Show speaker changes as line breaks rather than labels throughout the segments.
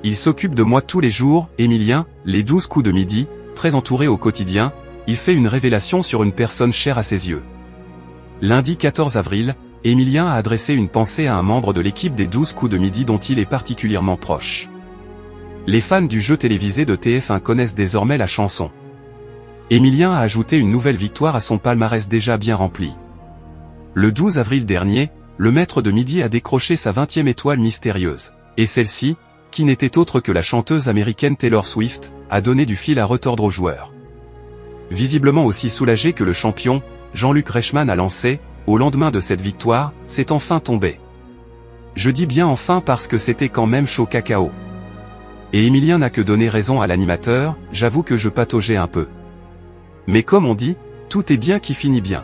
Il s'occupe de moi tous les jours, Émilien, les 12 coups de midi, très entouré au quotidien, il fait une révélation sur une personne chère à ses yeux. Lundi 14 avril, Émilien a adressé une pensée à un membre de l'équipe des 12 coups de midi dont il est particulièrement proche. Les fans du jeu télévisé de TF1 connaissent désormais la chanson. Émilien a ajouté une nouvelle victoire à son palmarès déjà bien rempli. Le 12 avril dernier, le maître de midi a décroché sa 20e étoile mystérieuse. Et celle-ci, qui n'était autre que la chanteuse américaine Taylor Swift, a donné du fil à retordre aux joueurs. Visiblement aussi soulagé que le champion, Jean-Luc Reichmann a lancé, au lendemain de cette victoire, c'est enfin tombé. Je dis bien enfin parce que c'était quand même chaud cacao. Et Émilien n'a que donné raison à l'animateur, j'avoue que je pataugeais un peu. Mais comme on dit, tout est bien qui finit bien.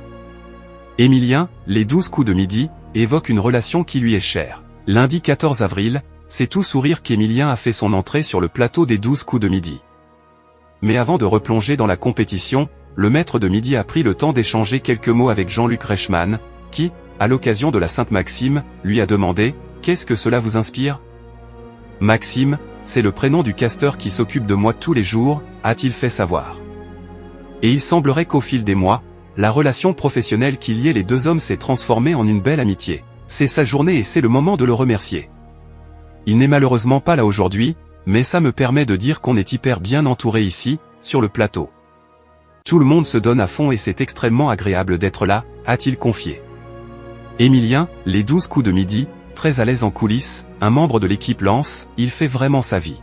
Émilien, les 12 coups de midi, évoque une relation qui lui est chère. Lundi 14 avril, c'est tout sourire qu'Émilien a fait son entrée sur le plateau des 12 coups de midi. Mais avant de replonger dans la compétition, le maître de midi a pris le temps d'échanger quelques mots avec Jean-Luc Reichmann, qui, à l'occasion de la Sainte-Maxime, lui a demandé « Qu'est-ce que cela vous inspire ?» Maxime, c'est le prénom du casteur qui s'occupe de moi tous les jours, a-t-il fait savoir. Et il semblerait qu'au fil des mois, la relation professionnelle qui liait les deux hommes s'est transformée en une belle amitié. C'est sa journée et c'est le moment de le remercier. Il n'est malheureusement pas là aujourd'hui, mais ça me permet de dire qu'on est hyper bien entouré ici, sur le plateau. Tout le monde se donne à fond et c'est extrêmement agréable d'être là, a-t-il confié. Émilien, les 12 coups de midi, très à l'aise en coulisses, un membre de l'équipe lance, il fait vraiment sa vie.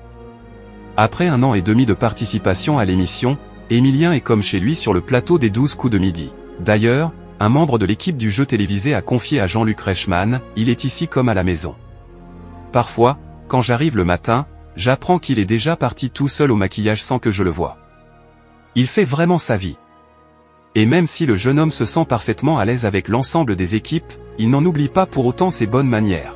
Après 1 an et demi de participation à l'émission, Émilien est comme chez lui sur le plateau des 12 coups de midi. D'ailleurs, un membre de l'équipe du jeu télévisé a confié à Jean-Luc Reichmann, il est ici comme à la maison. Parfois, quand j'arrive le matin, j'apprends qu'il est déjà parti tout seul au maquillage sans que je le voie. Il fait vraiment sa vie. Et même si le jeune homme se sent parfaitement à l'aise avec l'ensemble des équipes, il n'en oublie pas pour autant ses bonnes manières.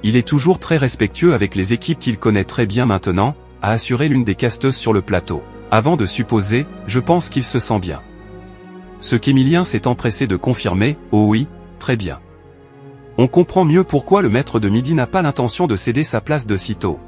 Il est toujours très respectueux avec les équipes qu'il connaît très bien maintenant, a assuré l'une des casteuses sur le plateau. Avant de supposer, je pense qu'il se sent bien. Ce qu'Émilien s'est empressé de confirmer, oh oui, très bien. On comprend mieux pourquoi le maître de midi n'a pas l'intention de céder sa place de sitôt.